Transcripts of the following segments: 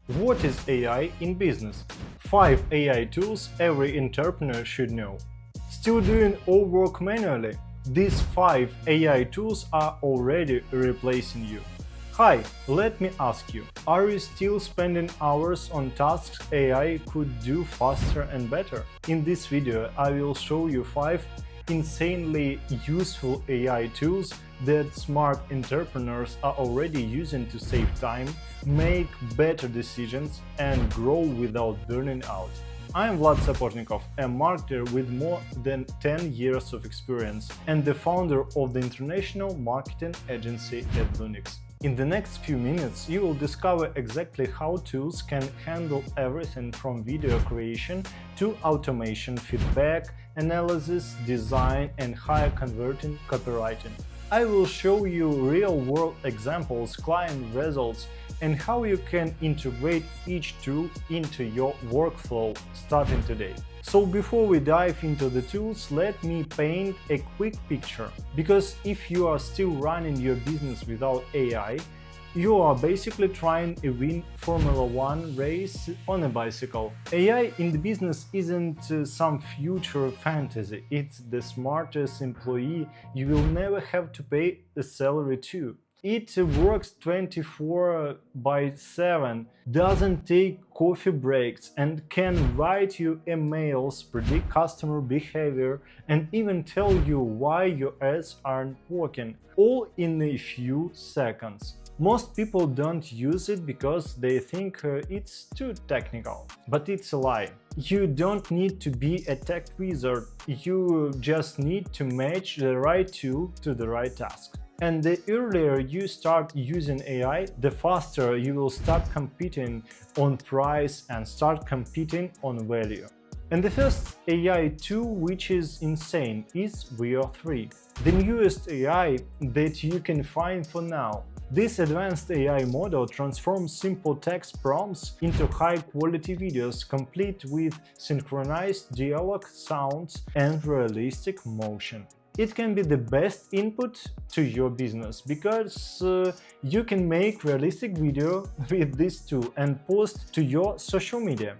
What is AI in business? 5 AI tools every entrepreneur should know. Still doing all work manually? These 5 AI tools are already replacing you. Hi, let me ask you, are you still spending hours on tasks AI could do faster and better? In this video, I will show you 5 insanely useful AI tools that smart entrepreneurs are already using to save time, make better decisions, and grow without burning out. I'm Vlad Sapozhnykov, a marketer with more than 10 years of experience and the founder of the international marketing agency at Linux. In the next few minutes, you will discover exactly how tools can handle everything from video creation to automation, feedback, analysis, design, and higher converting copywriting. I will show you real-world examples, client results, and how you can integrate each tool into your workflow starting today. So before we dive into the tools, let me paint a quick picture. Because if you are still running your business without AI, you are basically trying to win Formula 1 race on a bicycle. AI in the business isn't some future fantasy, it's the smartest employee you will never have to pay a salary to. It works 24/7, doesn't take coffee breaks, and can write you emails, predict customer behavior, and even tell you why your ads aren't working, all in a few seconds. Most people don't use it because they think it's too technical. But it's a lie. You don't need to be a tech wizard, you just need to match the right tool to the right task. And the earlier you start using AI, the faster you will start competing on price and start competing on value. And the first AI tool, which is insane, is Veo 3, the newest AI that you can find for now. This advanced AI model transforms simple text prompts into high-quality videos, complete with synchronized dialogue, sounds, and realistic motion. It can be the best input to your business because you can make realistic video with this tool and post to your social media.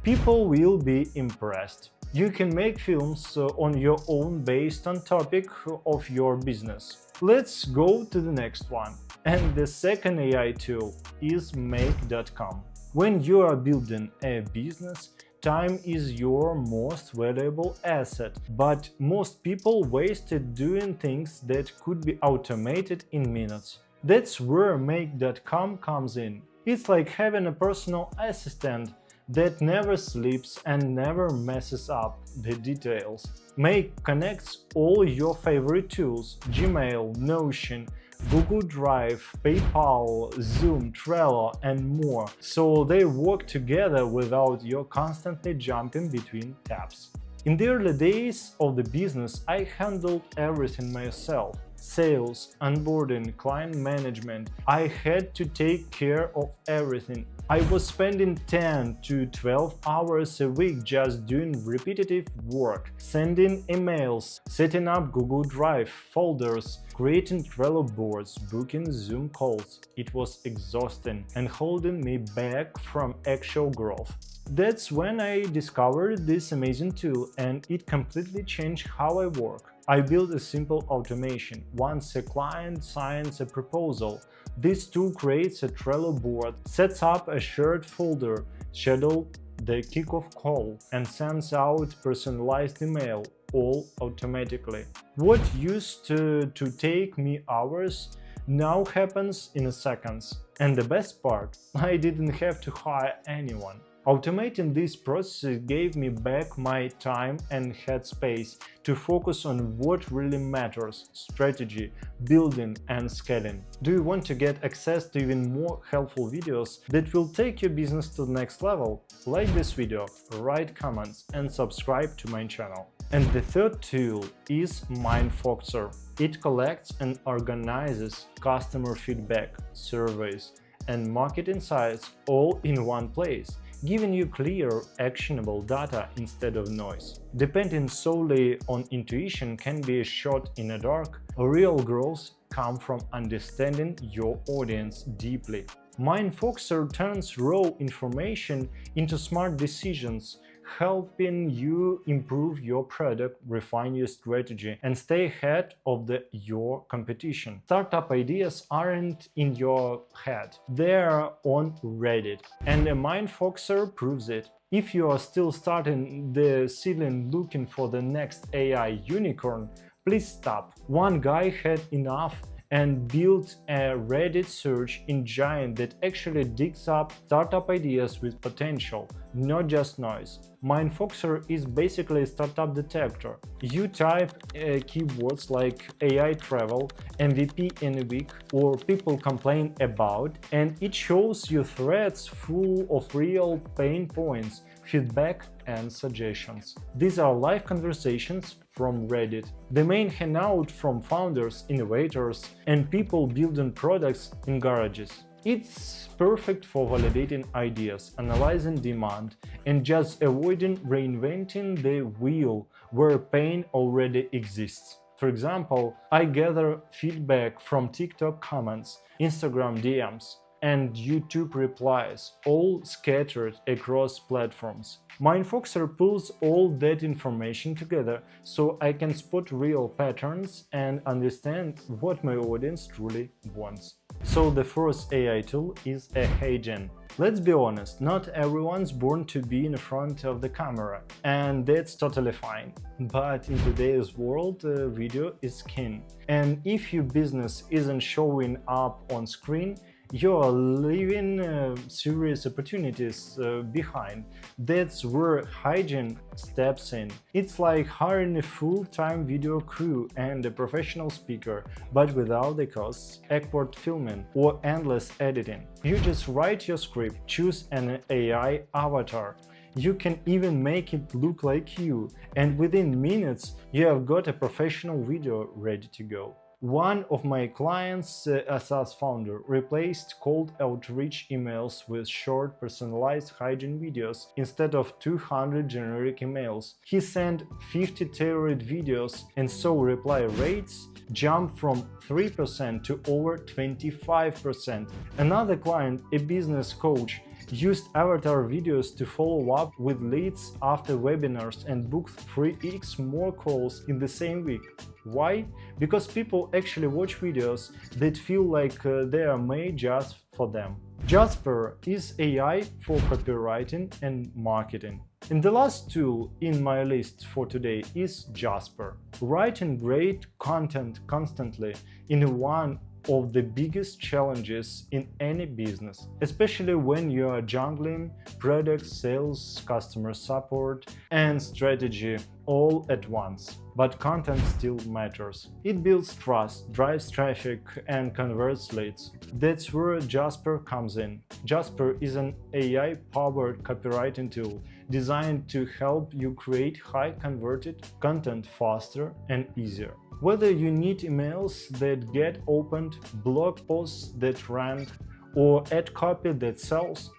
People will be impressed. You can make films on your own based on topic of your business. Let's go to the next one. And the second AI tool is Make.com. When you are building a business, time is your most valuable asset, but most people waste it doing things that could be automated in minutes. That's where Make.com comes in. It's like having a personal assistant that never sleeps and never messes up the details. Make connects all your favorite tools: Gmail, Notion, Google Drive, PayPal, Zoom, Trello, and more, so they work together without you constantly jumping between tabs. In the early days of the business, I handled everything myself: sales, onboarding, client management. I had to take care of everything. I was spending 10 to 12 hours a week just doing repetitive work, sending emails, setting up Google Drive folders, creating Trello boards, booking Zoom calls. It was exhausting and holding me back from actual growth. That's when I discovered this amazing tool, and it completely changed how I work. I built a simple automation. Once a client signs a proposal, this tool creates a Trello board, sets up a shared folder, schedules the kickoff call, and sends out personalized email, all automatically. What used to take me hours now happens in seconds. And the best part, I didn't have to hire anyone. Automating this process gave me back my time and headspace to focus on what really matters: strategy, building, and scaling. Do you want to get access to even more helpful videos that will take your business to the next level? Like this video, write comments, and subscribe to my channel. And the third tool is Mindfoxer. It collects and organizes customer feedback, surveys, and market insights all in one place, giving you clear, actionable data instead of noise. Depending solely on intuition can be a shot in the dark. Real growth comes from understanding your audience deeply. Mindfoxer turns raw information into smart decisions, helping you improve your product, refine your strategy, and stay ahead of your competition. Startup ideas aren't in your head, they're on Reddit, and a Mindfoxer proves it. If you are still starting the ceiling looking for the next AI unicorn, please stop. One guy had enough and built a Reddit search engine that actually digs up startup ideas with potential, not just noise. Mindfoxer is basically a startup detector. You type keywords like AI travel, MVP in a week, or people complain about, and it shows you threads full of real pain points, feedback, and suggestions. These are live conversations from Reddit, the main hangout from founders, innovators, and people building products in garages. It's perfect for validating ideas, analyzing demand, and just avoiding reinventing the wheel where pain already exists. For example, I gather feedback from TikTok comments, Instagram DMs, and YouTube replies, all scattered across platforms. Mindfoxer pulls all that information together so I can spot real patterns and understand what my audience truly wants. So the first AI tool is a HeyGen. Let's be honest, not everyone's born to be in front of the camera, and that's totally fine. But in today's world, video is king. And if your business isn't showing up on screen, you're leaving serious opportunities behind. That's where HeyGen steps in. It's like hiring a full-time video crew and a professional speaker, but without the costs, awkward filming, or endless editing. You just write your script, choose an AI avatar. You can even make it look like you, and within minutes you have got a professional video ready to go. One of my clients, a SaaS founder, replaced cold outreach emails with short, personalized HeyGen videos instead of 200 generic emails. He sent 50 tailored videos, and so reply rates jumped from 3% to over 25%. Another client, a business coach, used avatar videos to follow up with leads after webinars and booked 3x more calls in the same week. Why? Because people actually watch videos that feel like they are made just for them. Jasper is AI for copywriting and marketing. And the last tool in my list for today is Jasper. Writing great content constantly is one of the biggest challenges in any business, especially when you are juggling product sales, customer support, and strategy all at once. But content still matters. It builds trust, drives traffic, and converts leads. That's where Jasper comes in. Jasper is an AI-powered copywriting tool designed to help you create high-converted content faster and easier. Whether you need emails that get opened, blog posts that rank, or ad copy that sells,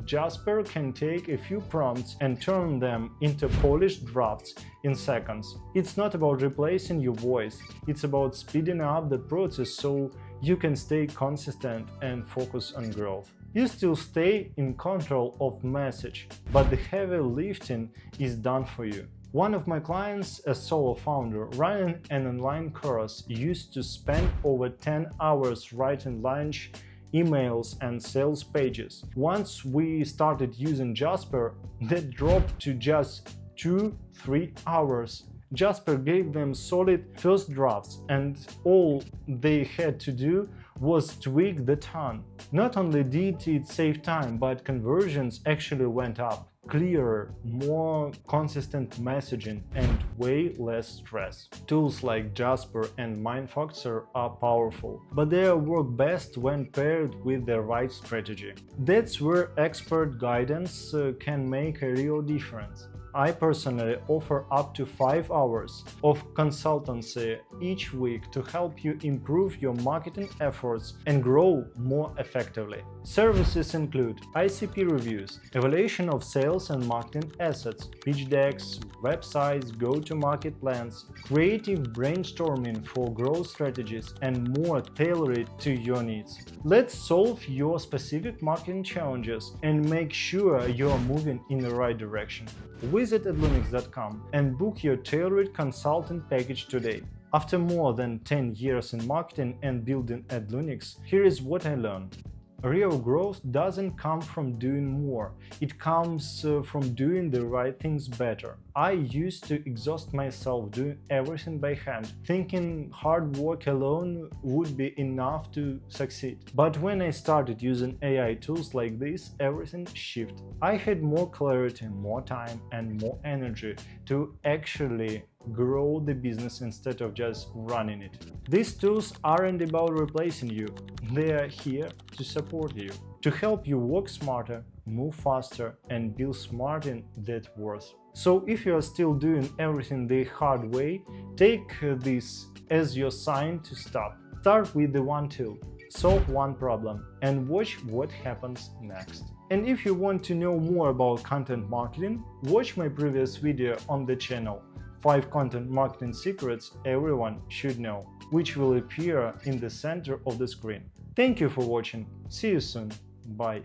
Jasper can take a few prompts and turn them into polished drafts in seconds. It's not about replacing your voice, it's about speeding up the process so you can stay consistent and focus on growth. You still stay in control of message, but the heavy lifting is done for you. One of my clients, a solo founder running an online course, used to spend over 10 hours writing launch emails and sales pages. Once we started using Jasper, that dropped to just 2-3 hours. Jasper gave them solid first drafts, and all they had to do was tweak the tone. Not only did it save time, but conversions actually went up. Clearer, more consistent messaging, and way less stress. Tools like Jasper and Mindfoxer are powerful, but they work best when paired with the right strategy. That's where expert guidance can make a real difference. I personally offer up to 5 hours of consultancy each week to help you improve your marketing efforts and grow more effectively. Services include ICP reviews, evaluation of sales and marketing assets, pitch decks, websites, go-to-market plans, creative brainstorming for growth strategies, and more tailored to your needs. Let's solve your specific marketing challenges and make sure you're moving in the right direction. Visit adlunix.com and book your tailored consultant package today. After more than 10 years in marketing and building Adlunix, here is what I learned. Real growth doesn't come from doing more, it comes from doing the right things better. I used to exhaust myself doing everything by hand, thinking hard work alone would be enough to succeed. But when I started using AI tools like this, everything shifted. I had more clarity, more time, and more energy to actually grow the business instead of just running it. These tools aren't about replacing you, they are here to support you, to help you work smarter, move faster, and build smarter net worth. So if you are still doing everything the hard way, take this as your sign to stop. Start with the one tool, solve one problem, and watch what happens next. And if you want to know more about content marketing, watch my previous video on the channel, 5 content marketing secrets everyone should know, which will appear in the center of the screen. Thank you for watching. See you soon. Bye.